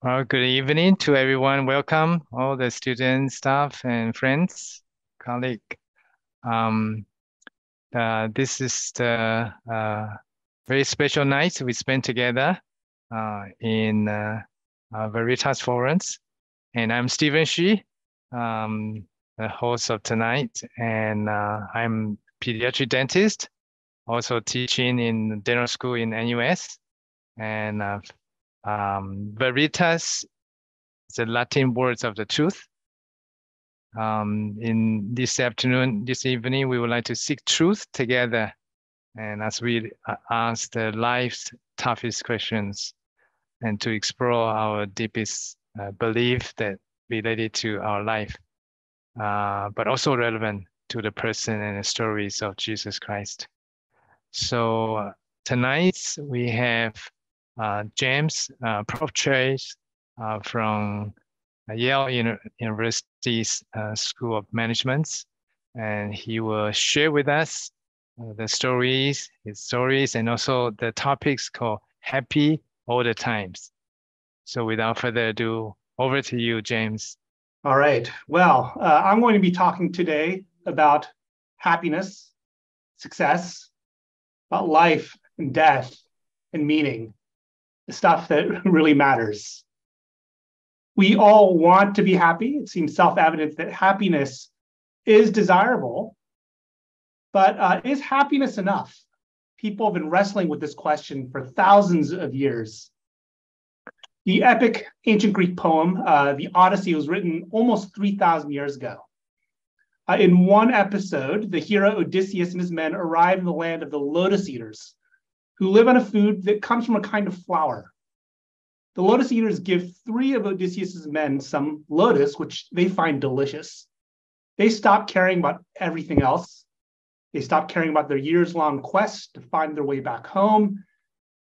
Well, good evening to everyone. Welcome, all the students, staff, and friends, colleague. Um, this is the very special night we spent together in Veritas Forums. And I'm Stephen Shi, the host of tonight, and I'm pediatric dentist, also teaching in dental school in NUS. And Veritas, the Latin words of the truth. In this evening, we would like to seek truth together. And as we ask the life's toughest questions and to explore our deepest belief that related to our life, but also relevant to the person and the stories of Jesus Christ. So tonight we have James, Prof. Choi from Yale University's School of Management, and he will share with us his stories, and also the topics called Happy All the Times. So without further ado, over to you, James. All right. Well, I'm going to be talking today about happiness, success, about life and death and meaning, the stuff that really matters. We all want to be happy. It seems self-evident that happiness is desirable, but is happiness enough? People have been wrestling with this question for thousands of years. The epic ancient Greek poem, the Odyssey, was written almost 3,000 years ago. In one episode, the hero Odysseus and his men arrive in the land of the lotus eaters, who live on a food that comes from a kind of flower. The lotus eaters give 3 of Odysseus's men some lotus, which they find delicious. They stop caring about everything else. They stop caring about their years-long quest to find their way back home.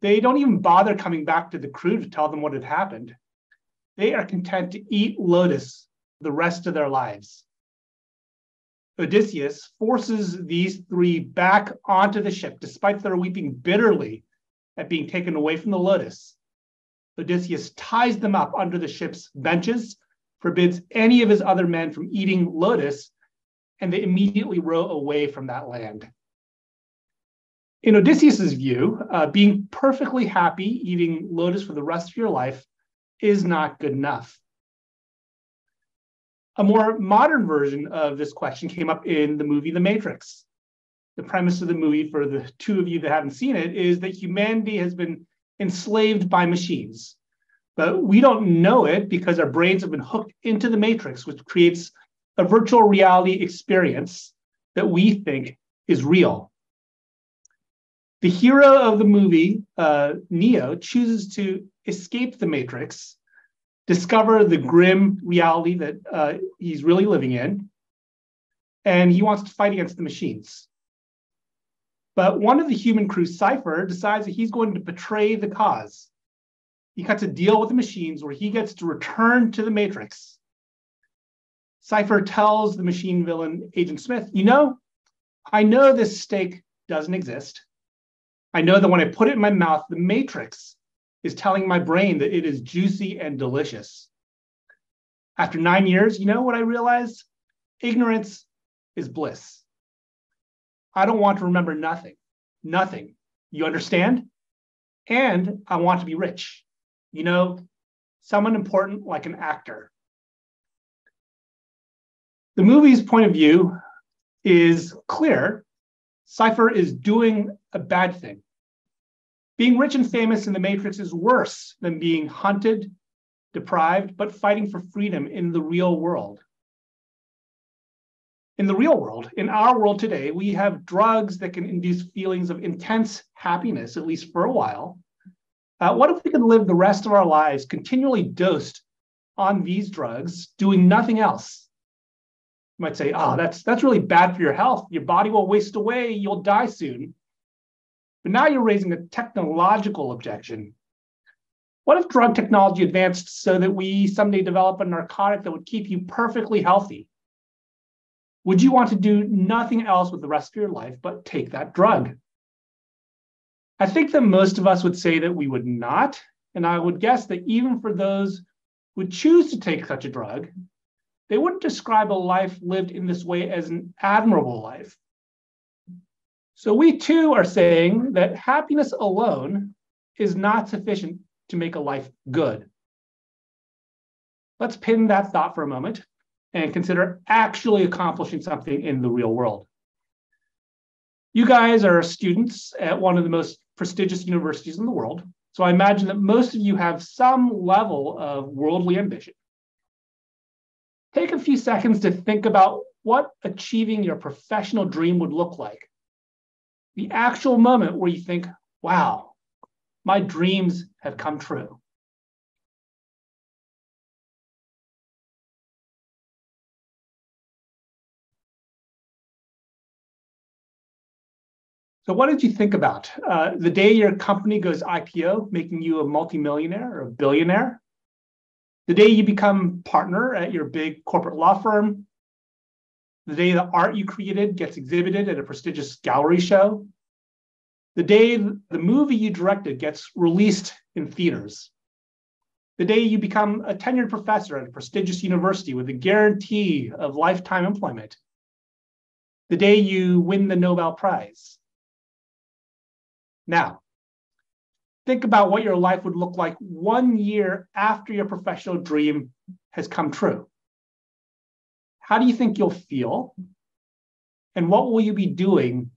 They don't even bother coming back to the crew to tell them what had happened. They are content to eat lotus the rest of their lives. Odysseus forces these 3 back onto the ship, despite their weeping bitterly at being taken away from the lotus. Odysseus ties them up under the ship's benches, forbids any of his other men from eating lotus, and they immediately row away from that land. In Odysseus's view, being perfectly happy eating lotus for the rest of your life is not good enough. A more modern version of this question came up in the movie The Matrix. The premise of the movie, for the 2 of you that haven't seen it, is that humanity has been enslaved by machines. But we don't know it because our brains have been hooked into the Matrix, which creates a virtual reality experience that we think is real. The hero of the movie, Neo, chooses to escape the Matrix, discover the grim reality that he's really living in, and he wants to fight against the machines. But one of the human crew, Cypher, decides that he's going to betray the cause. He cuts a deal with the machines where he gets to return to the Matrix. Cypher tells the machine villain, Agent Smith, I know this steak doesn't exist. I know that when I put it in my mouth, the Matrix is telling my brain that it is juicy and delicious. After 9 years, you know what I realized? Ignorance is bliss. I don't want to remember nothing. You understand? And I want to be rich. Someone important like an actor. The movie's point of view is clear. Cypher is doing a bad thing. Being rich and famous in the Matrix is worse than being hunted, deprived, but fighting for freedom in the real world. In the real world, in our world today, we have drugs that can induce feelings of intense happiness, at least for a while. What if we could live the rest of our lives continually dosed on these drugs, doing nothing else? You might say, that's really bad for your health. Your body will waste away. You'll die soon. But now you're raising a technological objection. What if drug technology advanced so that we someday develop a narcotic that would keep you perfectly healthy? Would you want to do nothing else with the rest of your life but take that drug? I think that most of us would say that we would not. And I would guess that even for those who choose to take such a drug, they wouldn't describe a life lived in this way as an admirable life. So we too are saying that happiness alone is not sufficient to make a life good. Let's pin that thought for a moment and consider actually accomplishing something in the real world. You guys are students at one of the most prestigious universities in the world, so I imagine that most of you have some level of worldly ambition. Take a few seconds to think about what achieving your professional dream would look like. The actual moment where you think, wow, my dreams have come true. So what did you think about? The day your company goes IPO, making you a multimillionaire or a billionaire? The day you become partner at your big corporate law firm? The day the art you created gets exhibited at a prestigious gallery show? The day the movie you directed gets released in theaters? The day you become a tenured professor at a prestigious university with a guarantee of lifetime employment? The day you win the Nobel Prize? Now, think about what your life would look like 1 year after your professional dream has come true. How do you think you'll feel? And what will you be doing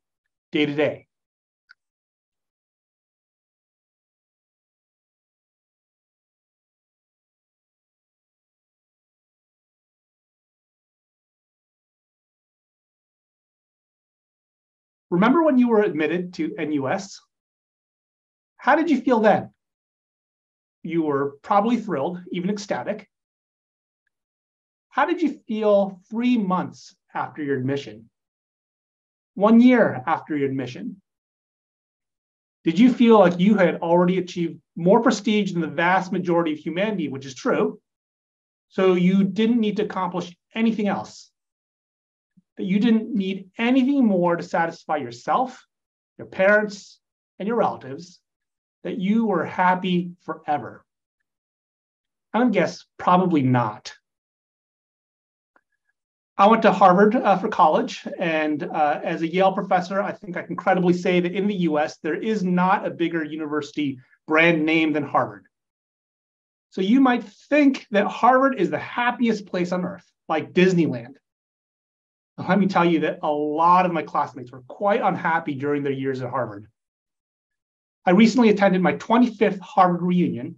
day to day? Remember when you were admitted to NUS? How did you feel then? You were probably thrilled, even ecstatic. How did you feel 3 months after your admission? 1 year after your admission? Did you feel like you had already achieved more prestige than the vast majority of humanity, which is true, so you didn't need to accomplish anything else? That you didn't need anything more to satisfy yourself, your parents, and your relatives, that you were happy forever? I'm going to guess probably not. I went to Harvard for college, and as a Yale professor, I think I can credibly say that in the US, there is not a bigger university brand name than Harvard. So you might think that Harvard is the happiest place on earth, like Disneyland. Let me tell you that a lot of my classmates were quite unhappy during their years at Harvard. I recently attended my 25th Harvard reunion,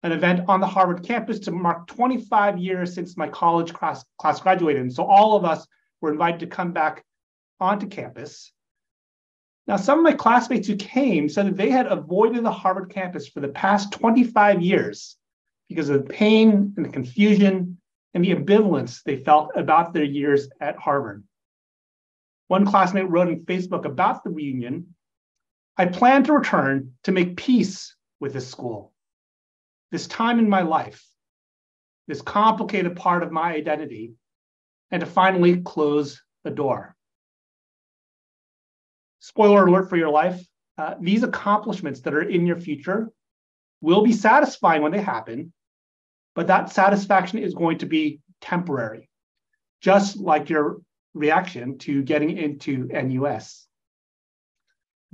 an event on the Harvard campus to mark 25 years since my college class graduated. And so all of us were invited to come back onto campus. Now, some of my classmates who came said that they had avoided the Harvard campus for the past 25 years because of the pain and the confusion and the ambivalence they felt about their years at Harvard. One classmate wrote on Facebook about the reunion, "I plan to return to make peace with this school, this time in my life, this complicated part of my identity, and to finally close the door." Spoiler alert for your life, these accomplishments that are in your future will be satisfying when they happen, but that satisfaction is going to be temporary, just like your reaction to getting into NUS.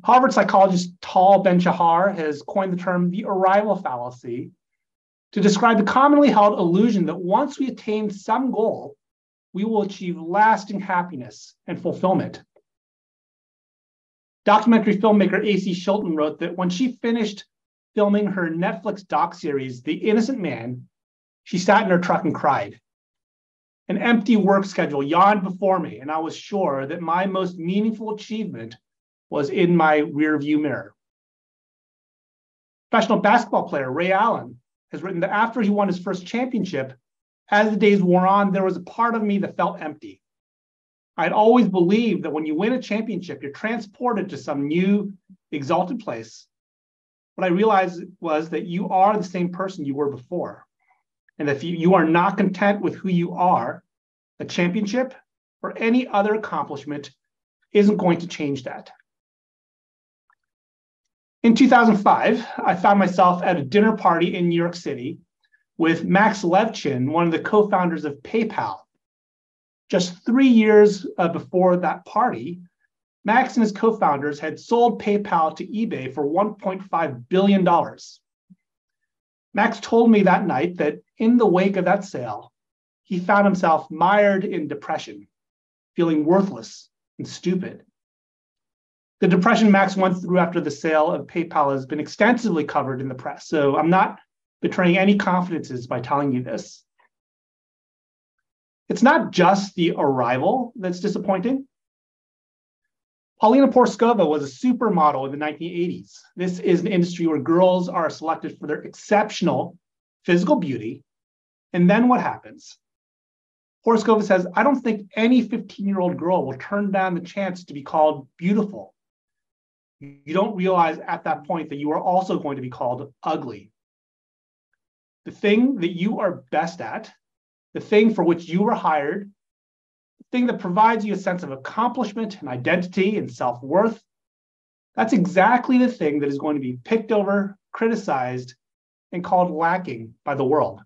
Harvard psychologist Tal Ben-Shahar has coined the term the arrival fallacy to describe the commonly held illusion that once we attain some goal, we will achieve lasting happiness and fulfillment. Documentary filmmaker A.C. Shilton wrote that when she finished filming her Netflix doc series, The Innocent Man, she sat in her truck and cried. An empty work schedule yawned before me, and I was sure that my most meaningful achievement was in my rearview mirror. Professional basketball player Ray Allen has written that after he won his first championship, as the days wore on, there was a part of me that felt empty. I'd always believed that when you win a championship, you're transported to some new, exalted place. What I realized was that you are the same person you were before. And if you are not content with who you are, a championship or any other accomplishment isn't going to change that. In 2005, I found myself at a dinner party in New York City with Max Levchin, one of the co-founders of PayPal. Just 3 years before that party, Max and his co-founders had sold PayPal to eBay for $1.5 billion. Max told me that night that in the wake of that sale, he found himself mired in depression, feeling worthless and stupid. The depression Max went through after the sale of PayPal has been extensively covered in the press, so I'm not betraying any confidences by telling you this. It's not just the arrival that's disappointing. Paulina Porskova was a supermodel in the 1980s. This is an industry where girls are selected for their exceptional physical beauty. And then what happens? Porskova says, I don't think any 15-year-old girl will turn down the chance to be called beautiful. You don't realize at that point that you are also going to be called ugly. The thing that you are best at, the thing for which you were hired, the thing that provides you a sense of accomplishment and identity and self-worth, that's exactly the thing that is going to be picked over, criticized, and called lacking by the world.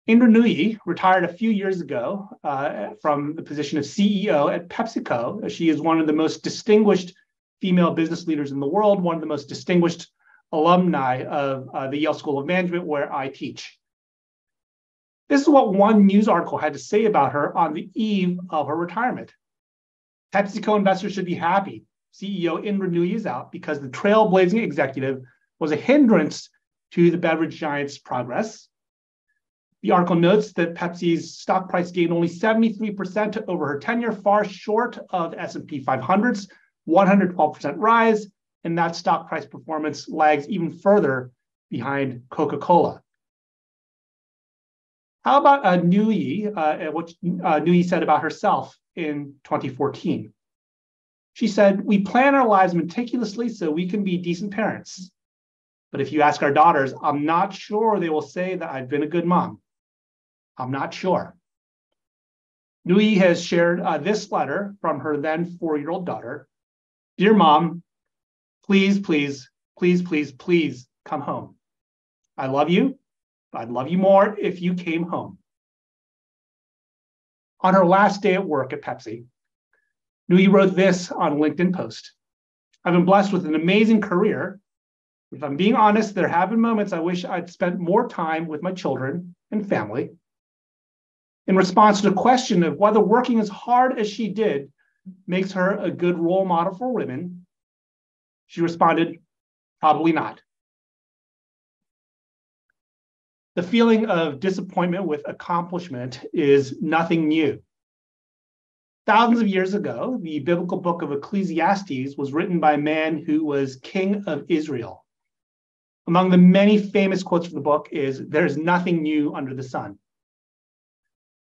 Indra Nooyi retired a few years ago from the position of CEO at PepsiCo. She is one of the most distinguished female business leaders in the world, one of the most distinguished alumni of the Yale School of Management, where I teach. This is what one news article had to say about her on the eve of her retirement. PepsiCo investors should be happy. CEO Indra Nooyi is out because the trailblazing executive was a hindrance to the beverage giant's progress. The article notes that Pepsi's stock price gained only 73% over her tenure, far short of S&P 500's 112% rise, and that stock price performance lags even further behind Coca-Cola. How about Nooyi, what Nooyi said about herself in 2014? She said, we plan our lives meticulously so we can be decent parents. But if you ask our daughters, I'm not sure they will say that I've been a good mom. I'm not sure. Nooyi has shared this letter from her then 4-year-old daughter. Dear mom, please, please, please, please, please come home. I love you. I'd love you more if you came home. On her last day at work at Pepsi, Nooyi wrote this on a LinkedIn post. I've been blessed with an amazing career. If I'm being honest, there have been moments I wish I'd spent more time with my children and family. In response to the question of whether working as hard as she did makes her a good role model for women, she responded, probably not. The feeling of disappointment with accomplishment is nothing new. Thousands of years ago, the biblical book of Ecclesiastes was written by a man who was king of Israel. Among the many famous quotes from the book is, "There's nothing new under the sun."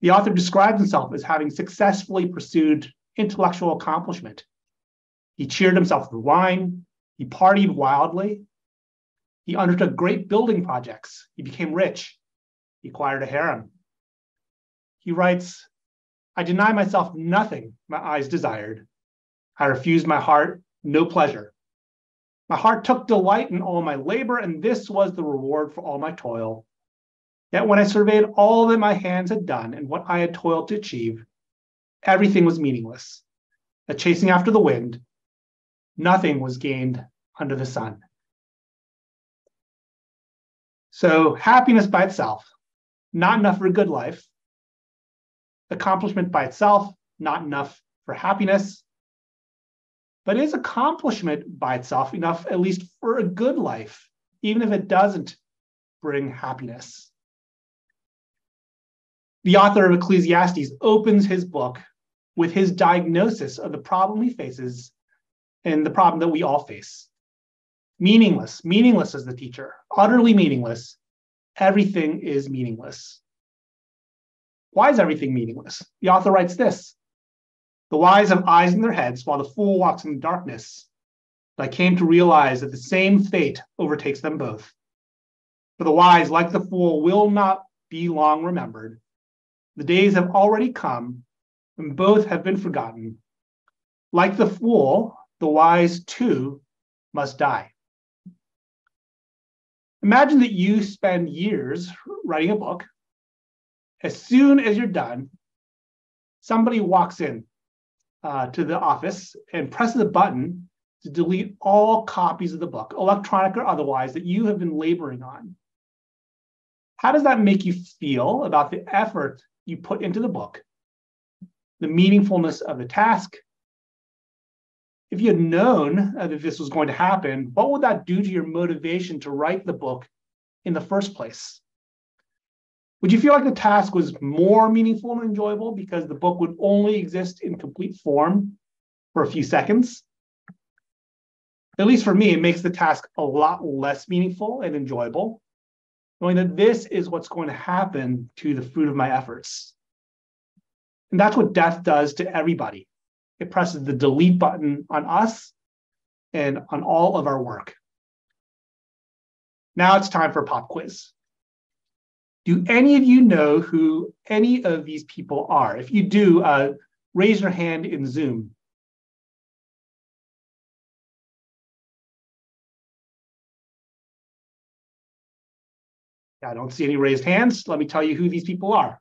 The author describes himself as having successfully pursued intellectual accomplishment. He cheered himself with wine. He partied wildly. He undertook great building projects. He became rich. He acquired a harem. He writes, I deny myself nothing my eyes desired. I refused my heart no pleasure. My heart took delight in all my labor, and this was the reward for all my toil. Yet when I surveyed all that my hands had done and what I had toiled to achieve, everything was meaningless, a chasing after the wind. Nothing was gained under the sun. So happiness by itself, not enough for a good life. Accomplishment by itself, not enough for happiness. But is accomplishment by itself enough, at least for a good life, even if it doesn't bring happiness? The author of Ecclesiastes opens his book with his diagnosis of the problem he faces and the problem that we all face. Meaningless, meaningless as the teacher, utterly meaningless. Everything is meaningless. Why is everything meaningless? The author writes this. The wise have eyes in their heads while the fool walks in the darkness. But I came to realize that the same fate overtakes them both. For the wise, like the fool, will not be long remembered. The days have already come, and both have been forgotten. Like the fool, the whys too must die. Imagine that you spend years writing a book. As soon as you're done, somebody walks in to the office and presses a button to delete all copies of the book, electronic or otherwise, that you have been laboring on. How does that make you feel about the effort you put into the book, the meaningfulness of the task? If you had known that this was going to happen, what would that do to your motivation to write the book in the first place? Would you feel like the task was more meaningful and enjoyable because the book would only exist in complete form for a few seconds? At least for me, it makes the task a lot less meaningful and enjoyable, knowing that this is what's going to happen to the fruit of my efforts. And that's what death does to everybody. It presses the delete button on us and on all of our work. Now it's time for a pop quiz. Do any of you know who any of these people are? If you do, raise your hand in Zoom. I don't see any raised hands. Let me tell you who these people are.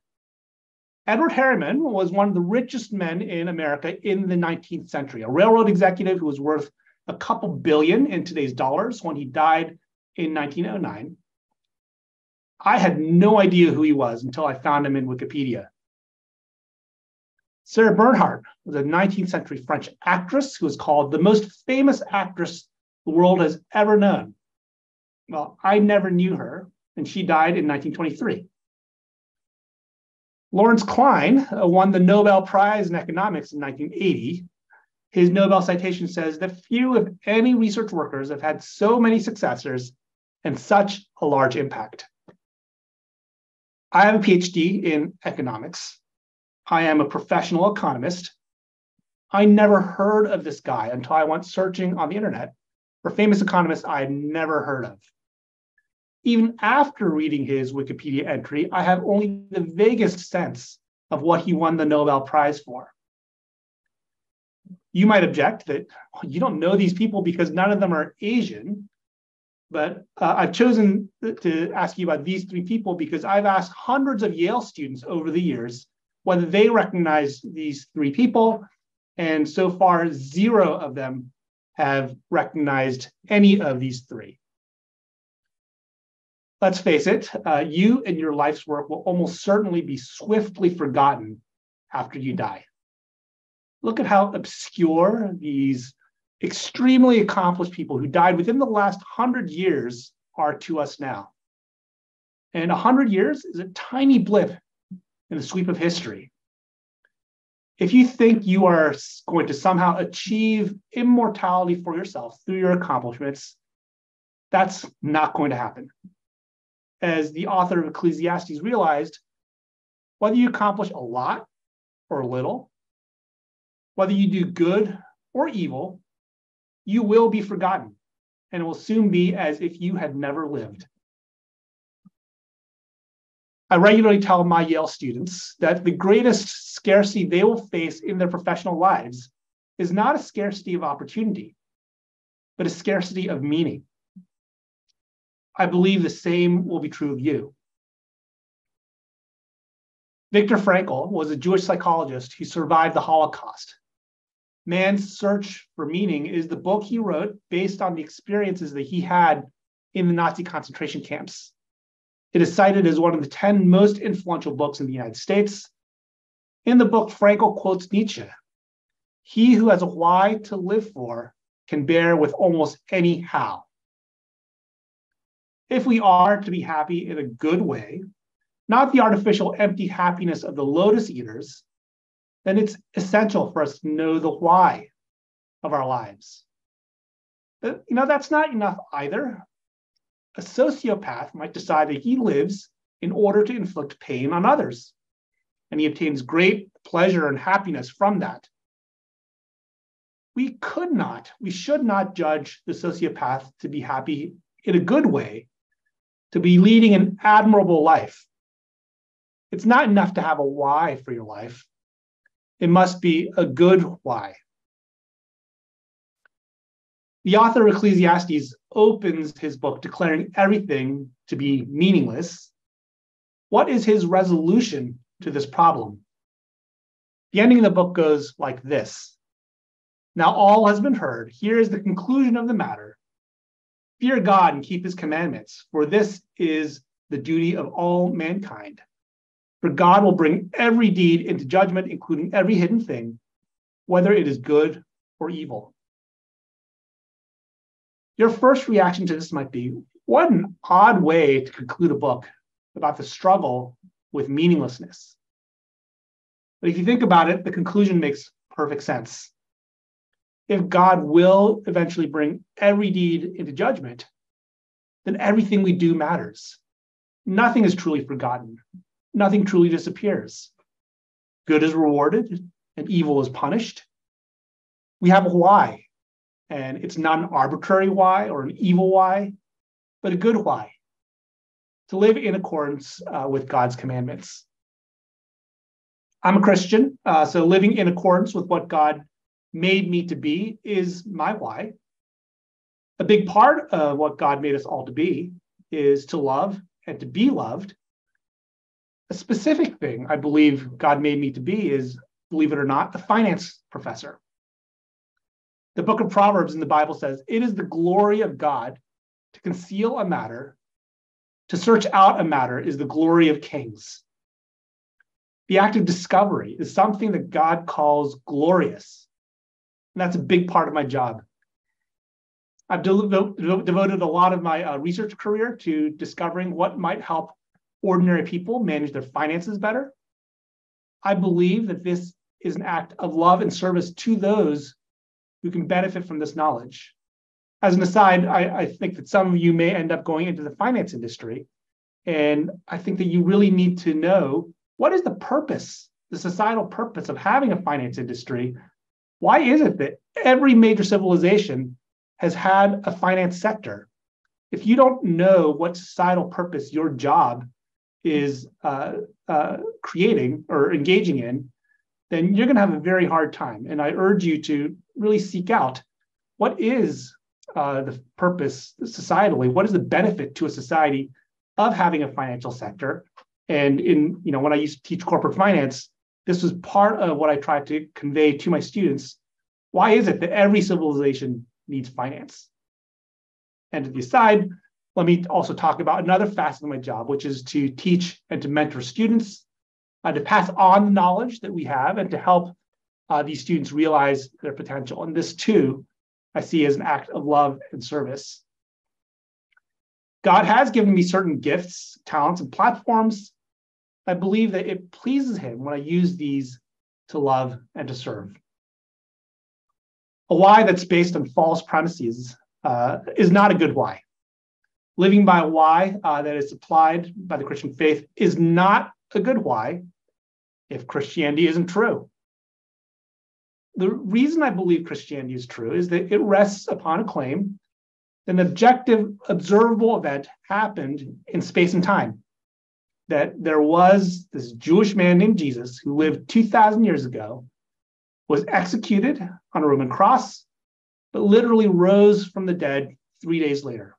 Edward Harriman was one of the richest men in America in the 19th century, a railroad executive who was worth a couple billion in today's dollars when he died in 1909. I had no idea who he was until I found him in Wikipedia. Sarah Bernhardt was a 19th century French actress who was called the most famous actress the world has ever known. Well, I never knew her, and she died in 1923. Lawrence Klein won the Nobel Prize in Economics in 1980. His Nobel citation says that few, if any, research workers have had so many successors and such a large impact. I have a PhD in economics. I am a professional economist. I never heard of this guy until I went searching on the internet for famous economists I had never heard of. Even after reading his Wikipedia entry, I have only the vaguest sense of what he won the Nobel Prize for. You might object that you don't know these people because none of them are Asian, but I've chosen to ask you about these three people because I've asked hundreds of Yale students over the years whether they recognize these three people, and so far, 0 of them have recognized any of these three. Let's face it, you and your life's work will almost certainly be swiftly forgotten after you die. Look at how obscure these extremely accomplished people who died within the last 100 years are to us now. And 100 years is a tiny blip in the sweep of history. If you think you are going to somehow achieve immortality for yourself through your accomplishments, that's not going to happen. As the author of Ecclesiastes realized, whether you accomplish a lot or little, whether you do good or evil, you will be forgotten, and it will soon be as if you had never lived. I regularly tell my Yale students that the greatest scarcity they will face in their professional lives is not a scarcity of opportunity, but a scarcity of meaning. I believe the same will be true of you. Viktor Frankl was a Jewish psychologist who survived the Holocaust. Man's Search for Meaning is the book he wrote based on the experiences that he had in the Nazi concentration camps. It is cited as one of the 10 most influential books in the United States. In the book, Frankl quotes Nietzsche: "He who has a why to live for can bear with almost any how." If we are to be happy in a good way, not the artificial empty happiness of the lotus eaters, then it's essential for us to know the why of our lives. But, that's not enough either. A sociopath might decide that he lives in order to inflict pain on others, and he obtains great pleasure and happiness from that. We should not judge the sociopath to be happy in a good way, to be leading an admirable life. It's not enough to have a why for your life. It must be a good why. The author of Ecclesiastes opens his book declaring everything to be meaningless. What is his resolution to this problem? The ending of the book goes like this. Now all has been heard. Here is the conclusion of the matter. Fear God and keep his commandments, for this is the duty of all mankind. For God will bring every deed into judgment, including every hidden thing, whether it is good or evil. Your first reaction to this might be, what an odd way to conclude a book about the struggle with meaninglessness. But if you think about it, the conclusion makes perfect sense. If God will eventually bring every deed into judgment, then everything we do matters. Nothing is truly forgotten. Nothing truly disappears. Good is rewarded and evil is punished. We have a why, and it's not an arbitrary why or an evil why, but a good why, to live in accordance with God's commandments. I'm a Christian, so living in accordance with what God made me to be is my why. A big part of what God made us all to be is to love and to be loved. A specific thing I believe God made me to be is, believe it or not, a finance professor. The book of Proverbs in the Bible says, it is the glory of God to conceal a matter, to search out a matter is the glory of kings. The act of discovery is something that God calls glorious. And that's a big part of my job. I've devoted a lot of my research career to discovering what might help ordinary people manage their finances better. I believe that this is an act of love and service to those who can benefit from this knowledge. As an aside, I think that some of you may end up going into the finance industry. And I think that you really need to know, what is the purpose, the societal purpose of having a finance industry? Why is it that every major civilization has had a finance sector? If you don't know what societal purpose your job is creating or engaging in, then you're going to have a very hard time. And I urge you to really seek out, what is the purpose societally? What is the benefit to a society of having a financial sector? And when I used to teach corporate finance, this was part of what I tried to convey to my students. Why is it that every civilization needs finance? And to the side, let me also talk about another facet of my job, which is to teach and to mentor students, to pass on the knowledge that we have and to help these students realize their potential. And this too, I see as an act of love and service. God has given me certain gifts, talents, and platforms. I believe that it pleases him when I use these to love and to serve. A why that's based on false premises is not a good why. Living by a why that is supplied by the Christian faith is not a good why if Christianity isn't true. The reason I believe Christianity is true is that it rests upon a claim that an objective, observable event happened in space and time. That there was this Jewish man named Jesus who lived 2,000 years ago, was executed on a Roman cross, but literally rose from the dead 3 days later.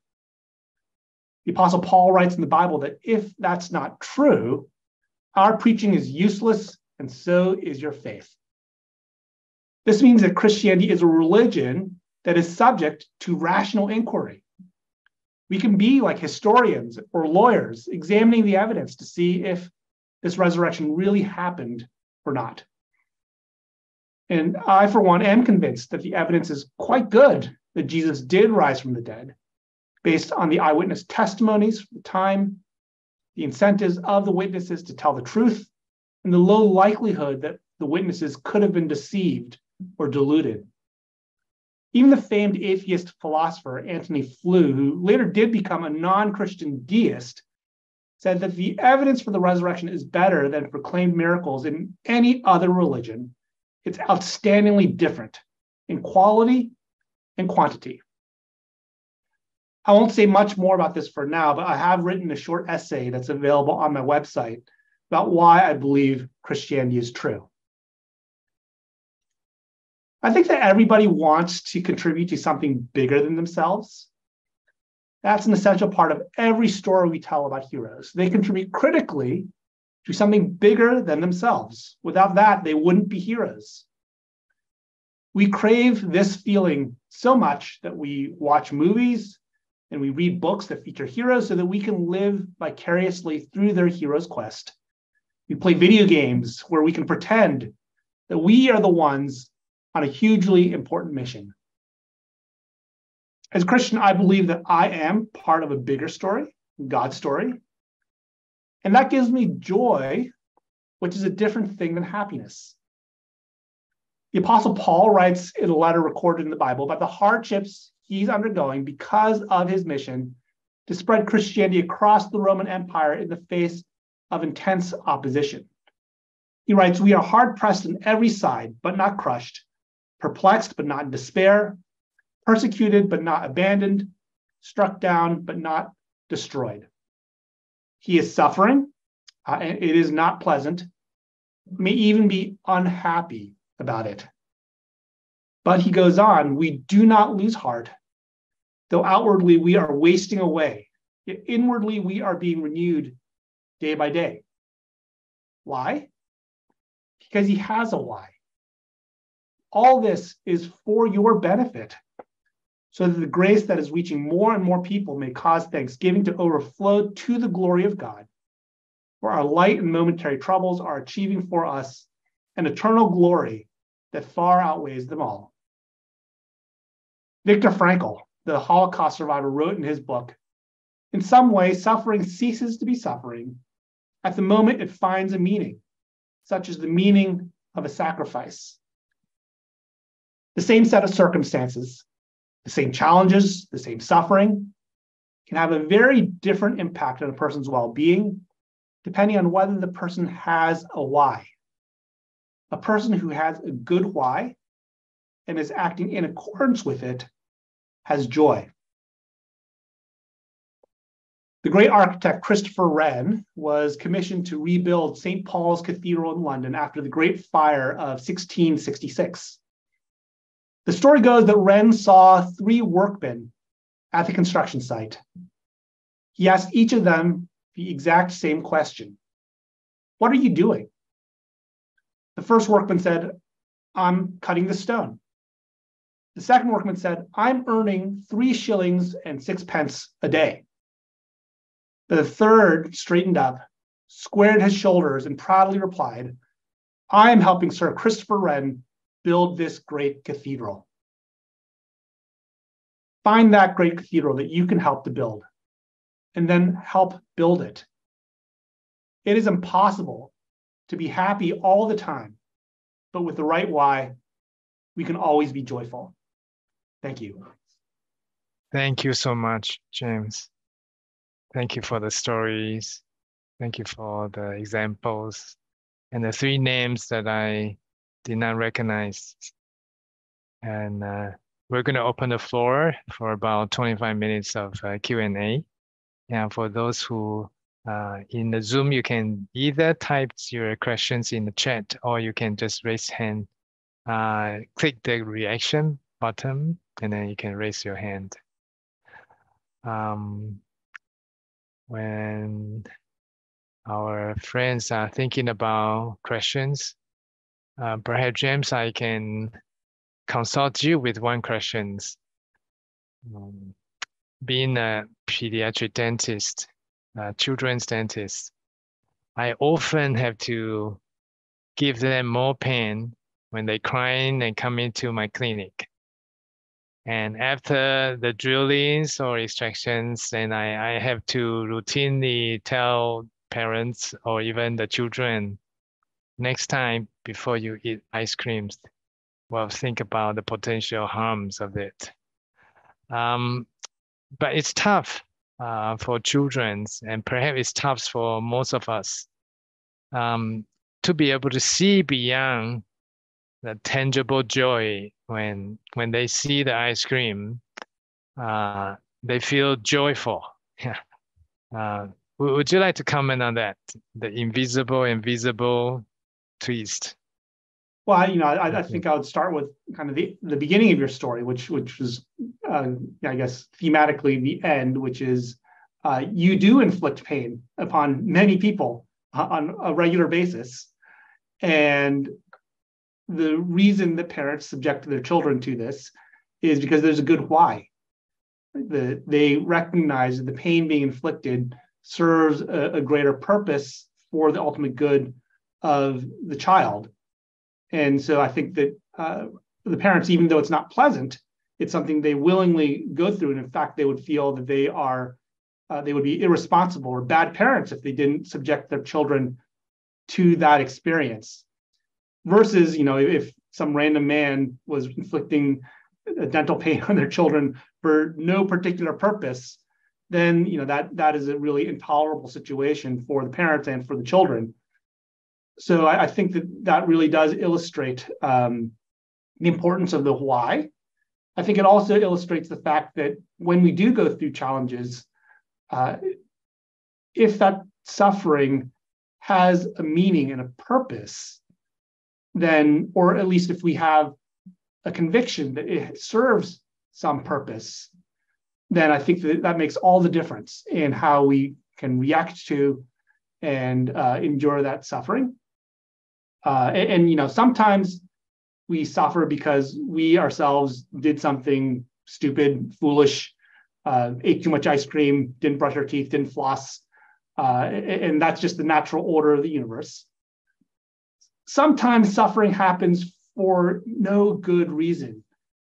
The Apostle Paul writes in the Bible that if that's not true, our preaching is useless, and so is your faith. This means that Christianity is a religion that is subject to rational inquiry. We can be like historians or lawyers, examining the evidence to see if this resurrection really happened or not. And I, for one, am convinced that the evidence is quite good that Jesus did rise from the dead, based on the eyewitness testimonies from the time, the incentives of the witnesses to tell the truth, and the low likelihood that the witnesses could have been deceived or deluded. Even the famed atheist philosopher Antony Flew, who later did become a non-Christian deist, said that the evidence for the resurrection is better than proclaimed miracles in any other religion. It's outstandingly different in quality and quantity. I won't say much more about this for now, but I have written a short essay that's available on my website about why I believe Christianity is true. I think that everybody wants to contribute to something bigger than themselves. That's an essential part of every story we tell about heroes. They contribute critically to something bigger than themselves. Without that, they wouldn't be heroes. We crave this feeling so much that we watch movies and we read books that feature heroes so that we can live vicariously through their hero's quest. We play video games where we can pretend that we are the ones on a hugely important mission. As a Christian, I believe that I am part of a bigger story, God's story. And that gives me joy, which is a different thing than happiness. The Apostle Paul writes in a letter recorded in the Bible about the hardships he's undergoing because of his mission to spread Christianity across the Roman Empire in the face of intense opposition. He writes, "We are hard-pressed on every side, but not crushed, perplexed, but not in despair, persecuted, but not abandoned, struck down, but not destroyed." He is suffering, and it is not pleasant, may even be unhappy about it. But he goes on, "We do not lose heart, though outwardly we are wasting away, yet inwardly we are being renewed day by day." Why? Because he has a why. All this is for your benefit, so that the grace that is reaching more and more people may cause thanksgiving to overflow to the glory of God. For our light and momentary troubles are achieving for us an eternal glory that far outweighs them all. Viktor Frankl, the Holocaust survivor, wrote in his book, "In some way, suffering ceases to be suffering at the moment it finds a meaning, such as the meaning of a sacrifice." The same set of circumstances, the same challenges, the same suffering, can have a very different impact on a person's well-being, depending on whether the person has a why. A person who has a good why and is acting in accordance with it has joy. The great architect Christopher Wren was commissioned to rebuild St. Paul's Cathedral in London after the Great Fire of 1666. The story goes that Wren saw 3 workmen at the construction site. He asked each of them the exact same question: "What are you doing?" The first workman said, "I'm cutting the stone." The second workman said, "I'm earning 3 shillings and 6 pence a day." The third straightened up, squared his shoulders, and proudly replied, "I am helping Sir Christopher Wren build this great cathedral." Find that great cathedral that you can help to build, and then help build it. It is impossible to be happy all the time, but with the right why, we can always be joyful. Thank you. Thank you so much, James. Thank you for the stories. Thank you for the examples and the 3 names that I did not recognize. And we're going to open the floor for about 25 minutes of Q&A. And for those who in the Zoom, you can either type your questions in the chat or you can just raise hand, click the reaction button, and then you can raise your hand. When our friends are thinking about questions, perhaps James, I can consult you with one question. Being a pediatric dentist, children's dentist, I often have to give them more pain when they crying and come into my clinic. And after the drillings or extractions, then I have to routinely tell parents or even the children, next time before you eat ice creams, well, think about the potential harms of it. But it's tough for children, and perhaps it's tough for most of us to be able to see beyond the tangible joy when they see the ice cream. They feel joyful. Would you like to comment on that? The invisible twist. Well, I think I would start with kind of the beginning of your story, which was, I guess, thematically the end, which is you do inflict pain upon many people on a regular basis. And the reason that parents subject their children to this is because there's a good why. They recognize that the pain being inflicted serves a greater purpose for the ultimate good of the child. And so I think that the parents, even though it's not pleasant, it's something they willingly go through. And in fact, they would feel that they would be irresponsible or bad parents if they didn't subject their children to that experience. Versus, if some random man was inflicting a dental pain on their children for no particular purpose, then that is a really intolerable situation for the parents and for the children. So I think that really does illustrate the importance of the why. I think it also illustrates the fact that when we do go through challenges, if that suffering has a meaning and a purpose, then, or at least if we have a conviction that it serves some purpose, then I think that makes all the difference in how we can react to and endure that suffering. And sometimes we suffer because we ourselves did something stupid, foolish, ate too much ice cream, didn't brush our teeth, didn't floss, and that's just the natural order of the universe. Sometimes suffering happens for no good reason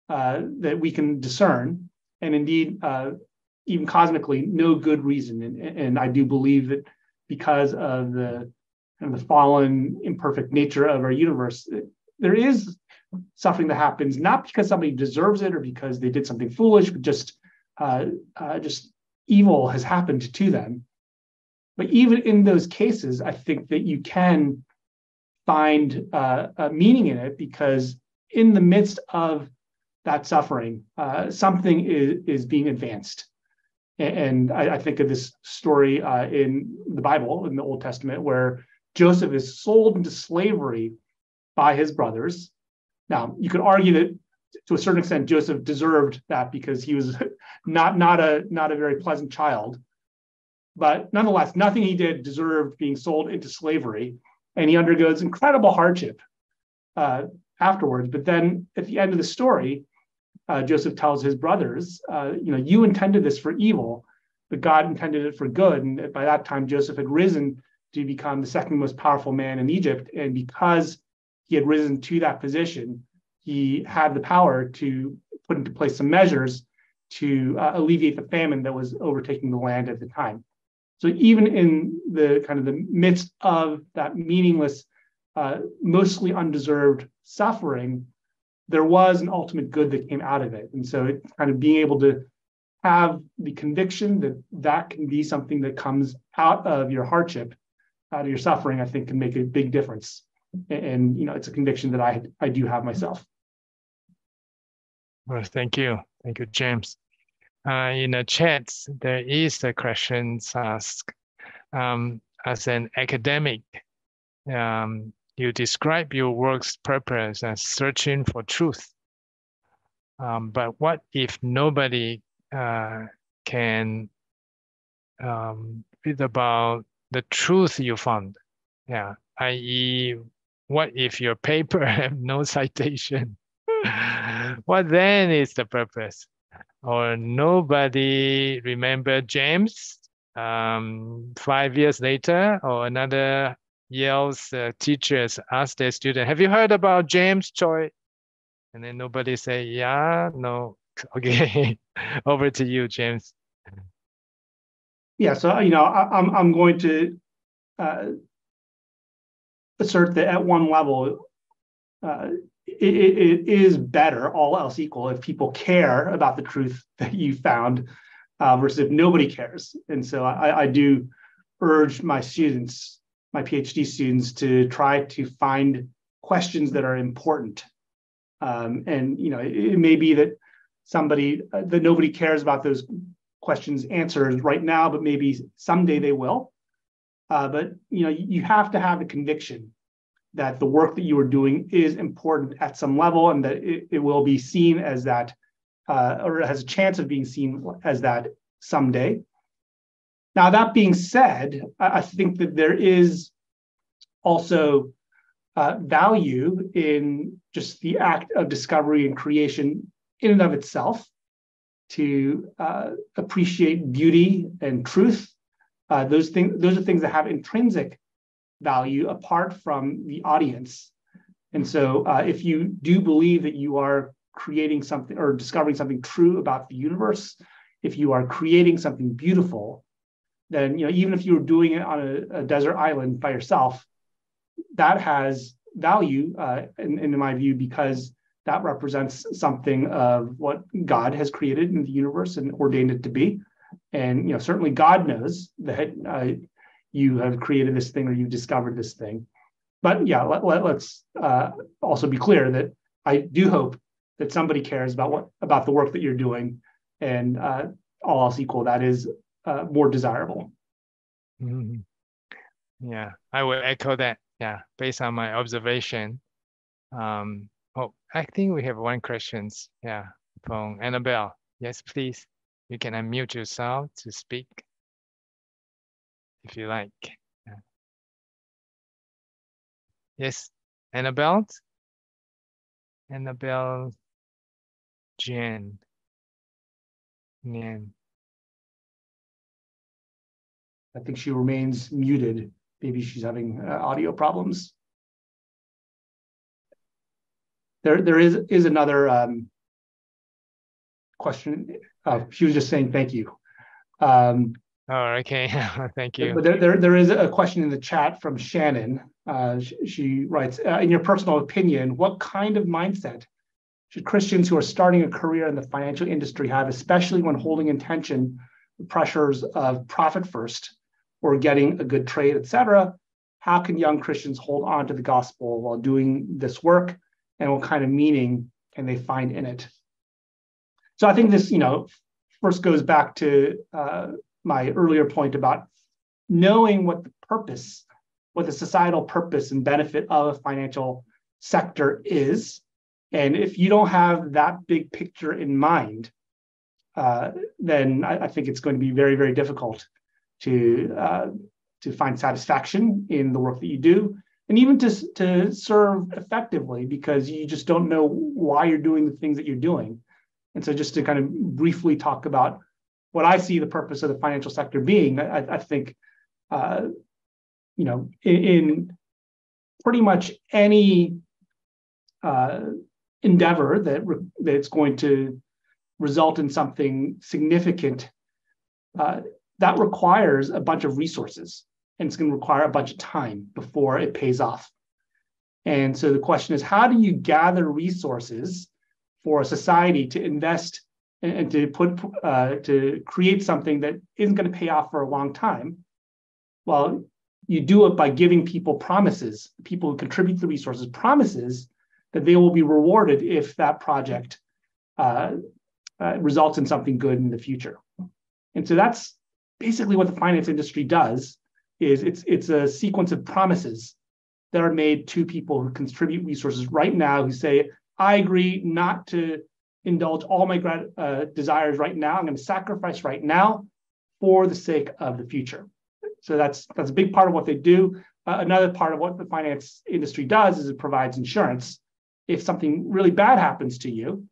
that we can discern, and indeed, even cosmically, no good reason. And I do believe that because of the fallen, imperfect nature of our universe, there is suffering that happens not because somebody deserves it or because they did something foolish, but just evil has happened to them. But even in those cases, I think that you can find a meaning in it, because in the midst of that suffering, something is being advanced. And I think of this story in the Bible, in the Old Testament, where Joseph is sold into slavery by his brothers. Now, you could argue that to a certain extent, Joseph deserved that because he was not a very pleasant child. But nonetheless, nothing he did deserved being sold into slavery. And he undergoes incredible hardship afterwards. But then at the end of the story, Joseph tells his brothers, you intended this for evil, but God intended it for good. And by that time, Joseph had risen to become the second most powerful man in Egypt. And because he had risen to that position, he had the power to put into place some measures to alleviate the famine that was overtaking the land at the time. So even in the kind of the midst of that meaningless, mostly undeserved suffering, there was an ultimate good that came out of it. And so it's kind of being able to have the conviction that that can be something that comes out of your hardship, out of your suffering, I think can make a big difference. And it's a conviction that I do have myself. Well, thank you, James. In the chat, there is a question asked. As an academic, you describe your work's purpose as searching for truth. But what if nobody can read about the truth you found? Yeah, i.e., what if your paper have no citation? What then is the purpose? Or nobody remember James 5 years later, or another Yale's teachers ask their student, have you heard about James Choi? And then nobody say, yeah, no. Okay, over to you, James. Yeah, so I'm going to assert that at one level, it is better, all else equal, if people care about the truth that you found versus if nobody cares. And so I do urge my students, my PhD students, to try to find questions that are important. And it may be that that nobody cares about those questions answers right now, but maybe someday they will. But you have to have the conviction that the work that you are doing is important at some level, and that it will be seen as that, or it has a chance of being seen as that someday. Now, that being said, I think that there is also value in just the act of discovery and creation in and of itself, to appreciate beauty and truth. Those are things that have intrinsic value apart from the audience. And so if you do believe that you are creating something or discovering something true about the universe, if you are creating something beautiful, then even if you were doing it on a desert island by yourself, that has value in my view, because that represents something of what God has created in the universe and ordained it to be. And certainly God knows that you have created this thing or you've discovered this thing. But yeah, let's also be clear that I do hope that somebody cares about the work that you're doing, and all else equal, that is more desirable. Mm-hmm. Yeah, I will echo that. Yeah, based on my observation. Oh, I think we have one question. Yeah, from Annabelle. Yes, please. You can unmute yourself to speak if you like. Yeah. Yes, Annabelle. Annabelle Jen. Nian. I think she remains muted. Maybe she's having audio problems. There is another question. She was just saying thank you. Oh, okay. Thank you. But there is a question in the chat from Shannon. She writes, in your personal opinion, what kind of mindset should Christians who are starting a career in the financial industry have, especially when holding in tension the pressures of profit first or getting a good trade, et cetera? How can young Christians hold on to the gospel while doing this work, and what kind of meaning can they find in it? So I think this, first goes back to my earlier point about knowing what the societal purpose and benefit of a financial sector is. And if you don't have that big picture in mind, then I think it's going to be very, very difficult to find satisfaction in the work that you do, and even to serve effectively, because you just don't know why you're doing the things that you're doing. And so just to kind of briefly talk about what I see the purpose of the financial sector being, I think, in pretty much any endeavor that's going to result in something significant, that requires a bunch of resources, and it's going to require a bunch of time before it pays off. And so the question is, how do you gather resources for a society to invest and to create something that isn't going to pay off for a long time? Well, you do it by giving people promises, people who contribute the resources, promises that they will be rewarded if that project results in something good in the future. And so that's basically what the finance industry does. Is it's a sequence of promises that are made to people who contribute resources right now, who say, I agree not to indulge all my desires right now. I'm going to sacrifice right now for the sake of the future. So that's a big part of what they do. Another part of what the finance industry does is it provides insurance. If something really bad happens to you,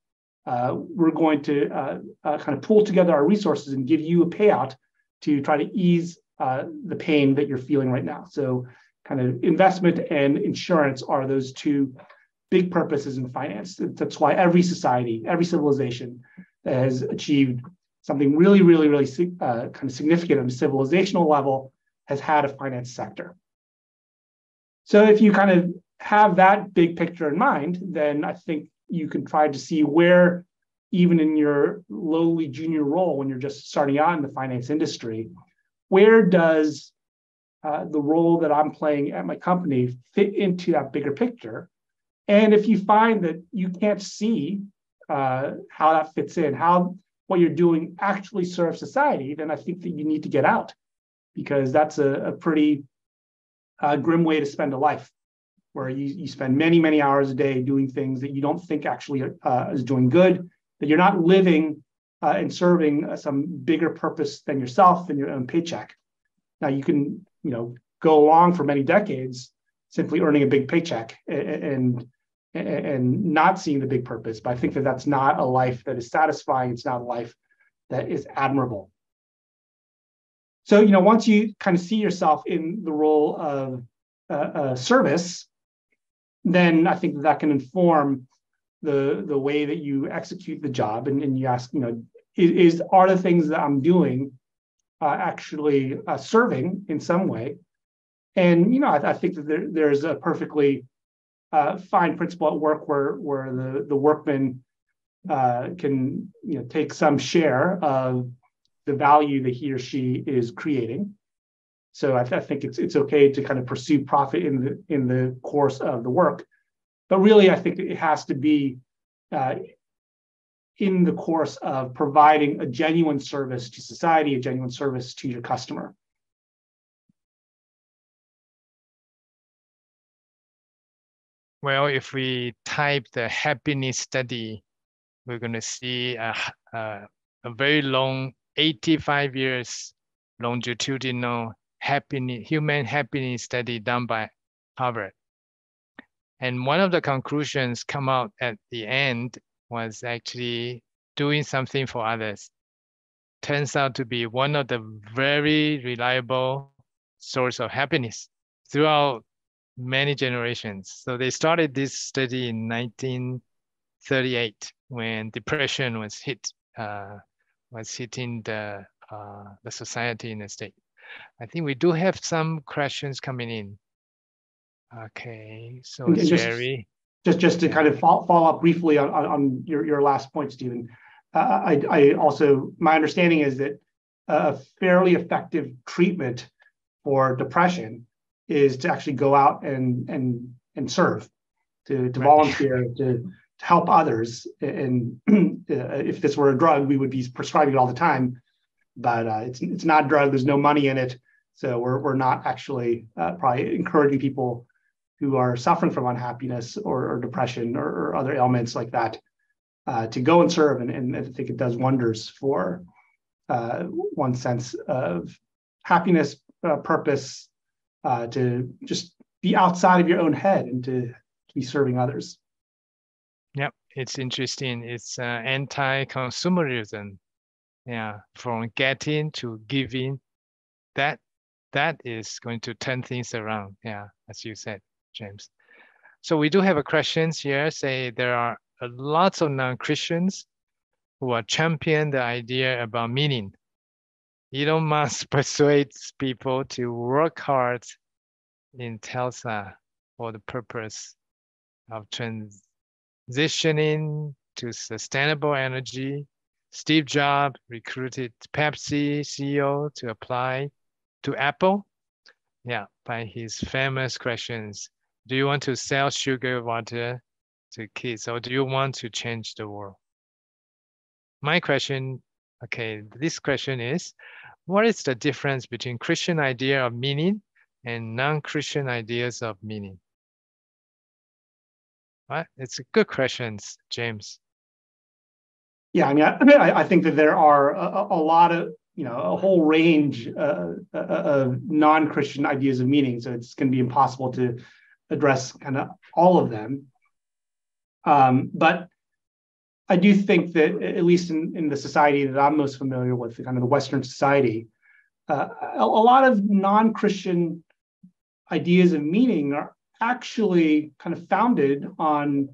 we're going to kind of pool together our resources and give you a payout to try to ease the pain that you're feeling right now. So kind of investment and insurance are those two big purposes in finance. That's why every society, every civilization that has achieved something really, really, really kind of significant on a civilizational level has had a finance sector. So if you kind of have that big picture in mind, then I think you can try to see where, even in your lowly junior role when you're just starting out in the finance industry, where does the role that I'm playing at my company fit into that bigger picture? And if you find that you can't see how that fits in, how what you're doing actually serves society, then I think that you need to get out, because that's a pretty grim way to spend a life. where you spend many, many hours a day doing things that you don't think actually is doing good, that you're not living and serving some bigger purpose than yourself, than your own paycheck. Now you can, go along for many decades simply earning a big paycheck and not seeing the big purpose. But I think that that's not a life that is satisfying. It's not a life that is admirable. So, once you kind of see yourself in the role of service, then I think that can inform the way that you execute the job. And you ask, are the things that I'm doing actually serving in some way? And, I think that there's a perfectly fine principle at work where the workman can, take some share of the value that he or she is creating. So I think it's okay to kind of pursue profit in the course of the work, but really I think it has to be in the course of providing a genuine service to society, a genuine service to your customer. Well, if we type the happiness study, we're going to see a very long 85 years longitudinal human happiness study done by Harvard. And one of the conclusions come out at the end was actually doing something for others. Turns out to be one of the very reliable source of happiness throughout many generations. So they started this study in 1938 when depression was hitting the society in the state. I think we do have some questions coming in. Okay, so Jerry. Just to kind of follow up briefly on your last point, Stephen. I also, my understanding is that a fairly effective treatment for depression is to actually go out and serve, to volunteer, to help others. And if this were a drug, we would be prescribing it all the time. But it's not a drug. There's no money in it, so we're not actually probably encouraging people who are suffering from unhappiness or depression or other ailments like that to go and serve. And I think it does wonders for one's sense of happiness, purpose, to just be outside of your own head and to be serving others. Yep, it's interesting. It's anti-consumerism. Yeah, from getting to giving. That is going to turn things around. Yeah, as you said, James. So we do have a questions here. Say there are lots of non-Christians who are champion the idea about meaning. Elon Musk persuades people to work hard in Tesla for the purpose of transitioning to sustainable energy. Steve Jobs recruited Pepsi CEO to apply to Apple. Yeah, by his famous questions. Do you want to sell sugar water to kids, or do you want to change the world? My question, this question is, what is the difference between Christian idea of meaning and non-Christian ideas of meaning? Right? It's a good question, James. Yeah, I think that there are a lot of, a whole range of non-Christian ideas of meaning. So it's going to be impossible to address kind of all of them. But I do think that, at least in the society that I'm most familiar with, kind of the Western society, a lot of non-Christian ideas of meaning are actually kind of founded on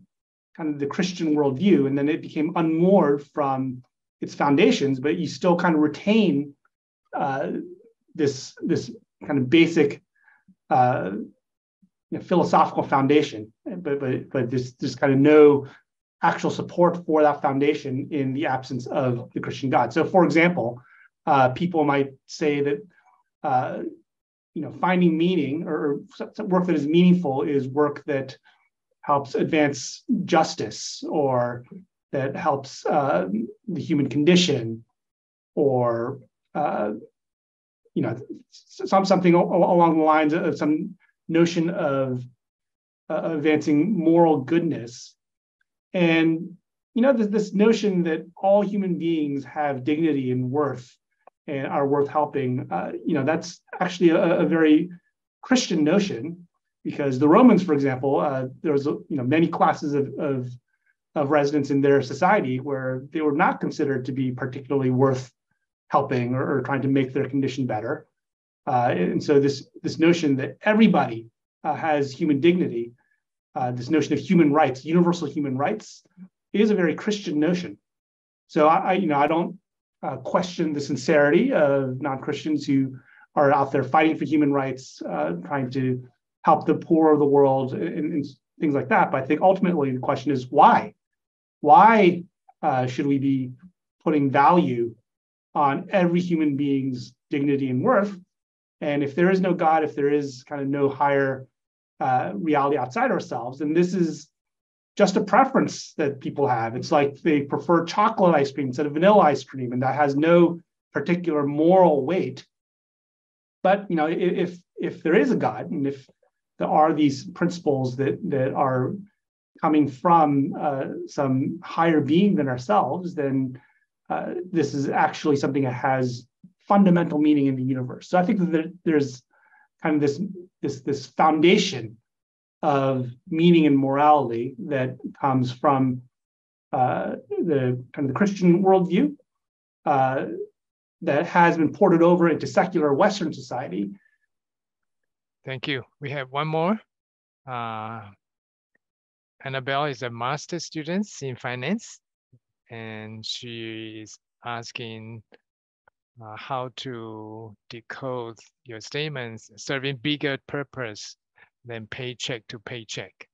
kind of the Christian worldview, and then it became unmoored from its foundations, but you still kind of retain this kind of basic philosophical foundation, but there's kind of no actual support for that foundation in the absence of the Christian God. So, for example, people might say that finding meaning or work that is meaningful is work that helps advance justice, or that helps the human condition, or something along the lines of some notion of advancing moral goodness. And this notion that all human beings have dignity and worth and are worth helping, that's actually a very Christian notion, because the Romans, for example, there was many classes of residents in their society where they were not considered to be particularly worth helping or trying to make their condition better. And so this notion that everybody has human dignity, this notion of human rights, universal human rights, is a very Christian notion. So I don't question the sincerity of non-Christians who are out there fighting for human rights, trying to help the poor of the world and things like that. But I think ultimately the question is why? Why should we be putting value on every human being's dignity and worth? And if there is no God, if there is kind of no higher reality outside ourselves, then this is just a preference that people have. It's like they prefer chocolate ice cream instead of vanilla ice cream, and that has no particular moral weight. But if there is a God, and if there are these principles that are coming from some higher being than ourselves, then this is actually something that has fundamental meaning in the universe. So I think that there's kind of this foundation of meaning and morality that comes from the Christian worldview that has been ported over into secular Western society. Thank you. We have one more. Annabelle is a master's student in finance, and she is asking how to decode your statements serving bigger purpose than paycheck to paycheck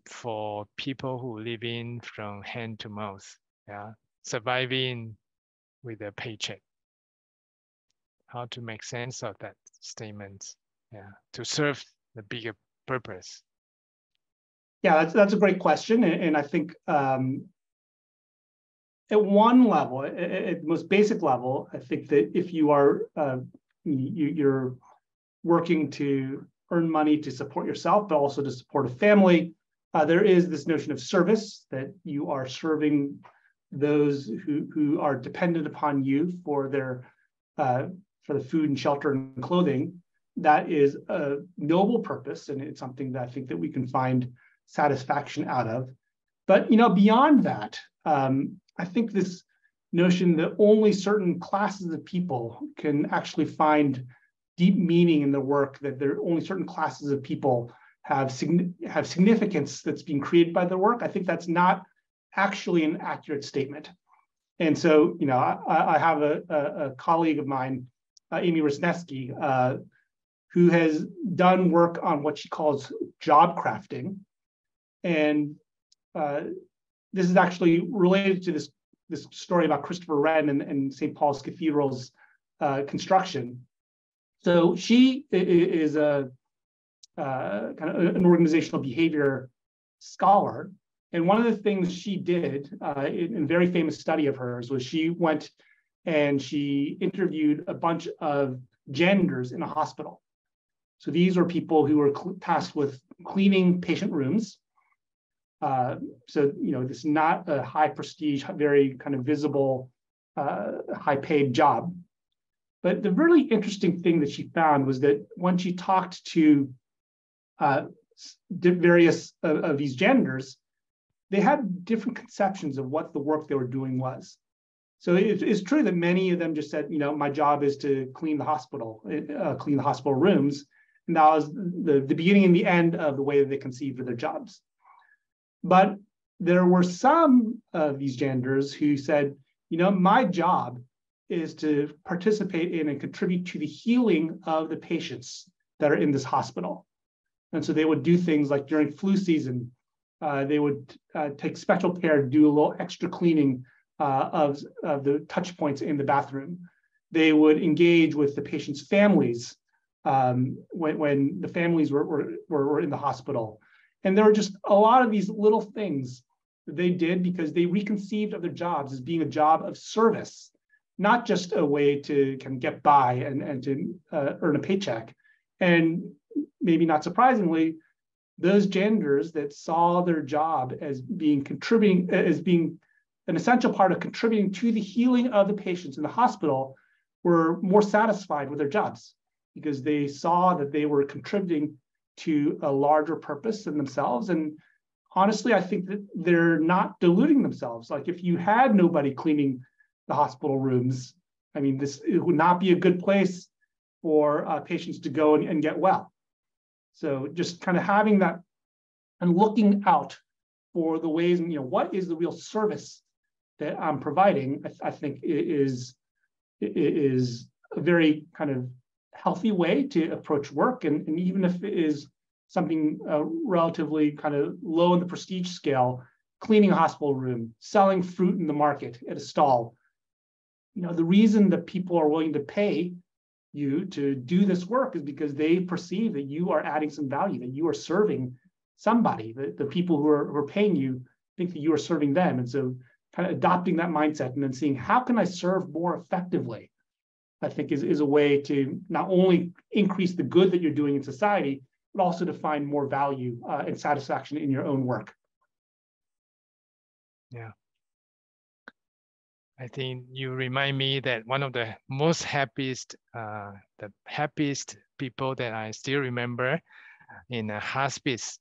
for people who live in from hand to mouth, surviving with a paycheck. How to make sense of that statement, to serve the bigger purpose. Yeah, that's a great question, and I think at one level, at the most basic level, I think that if you are you're working to earn money to support yourself, but also to support a family, there is this notion of service, that you are serving those who are dependent upon you for the food and shelter and clothing. That is a noble purpose, and it's something that I think that we can find satisfaction out of. But beyond that, I think this notion that only certain classes of people can actually find deep meaning in the work, that there only certain classes of people have significance that's being created by their work, I think that's not actually an accurate statement. And so, I have a colleague of mine, Amy Rusnesky, who has done work on what she calls job crafting. And this is actually related to this story about Christopher Wren and St. Paul's Cathedral's construction. So she is a kind of an organizational behavior scholar. And one of the things she did in a very famous study of hers was she went and she interviewed a bunch of janitors in a hospital. So these were people who were tasked with cleaning patient rooms. So, this is not a high prestige, very kind of visible, high paid job. But the really interesting thing that she found was that when she talked to various of these janitors, they had different conceptions of what the work they were doing was. So it's true that many of them just said, my job is to clean the hospital rooms. And that was the beginning and the end of the way that they conceived of their jobs. But there were some of these janitors who said, my job is to participate in and contribute to the healing of the patients that are in this hospital. And so they would do things like during flu season, they would take special care to do a little extra cleaning of the touch points in the bathroom. They would engage with the patients' families when the families were in the hospital. And there were just a lot of these little things that they did because they reconceived of their jobs as being a job of service, not just a way to kind of get by and to earn a paycheck. And maybe not surprisingly, those janitors that saw their job as being an essential part of contributing to the healing of the patients in the hospital were more satisfied with their jobs because they saw that they were contributing to a larger purpose than themselves. And honestly, I think that they're not deluding themselves. Like if you had nobody cleaning the hospital rooms, I mean, it would not be a good place for patients to go and get well. So just kind of having that and looking out for the ways, and what is the real service that I'm providing, I think is a very kind of healthy way to approach work. And even if it is something relatively kind of low in the prestige scale, cleaning a hospital room, selling fruit in the market at a stall, the reason that people are willing to pay you to do this work is because they perceive that you are adding some value, that you are serving somebody. The people who are paying you think that you are serving them. And so kind of adopting that mindset and then seeing how can I serve more effectively, I think is a way to not only increase the good that you're doing in society, but also to find more value and satisfaction in your own work. Yeah. I think you remind me that one of the most happiest people that I still remember in a hospice,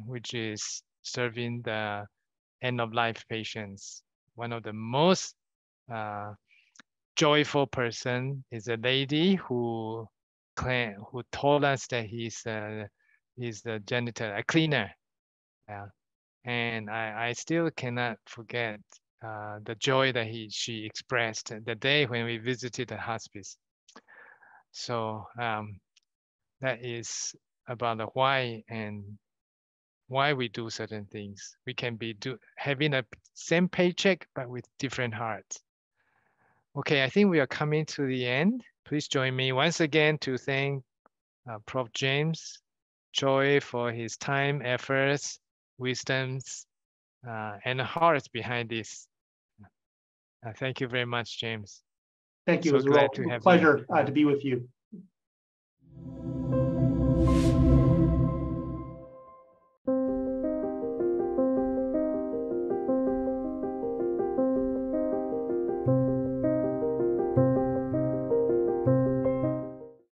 which is serving the end-of-life patients. One of the most joyful person is a lady who told us that he's a janitor, a cleaner. And I still cannot forget the joy that she expressed the day when we visited the hospice. So that is about the why and why we do certain things. We can be having a same paycheck, but with different hearts. Okay, I think we are coming to the end. Please join me once again to thank Prof. James Choi for his time, efforts, wisdoms, and hearts behind this. Thank you very much, James. Thank you. So it was a real pleasure to be with you.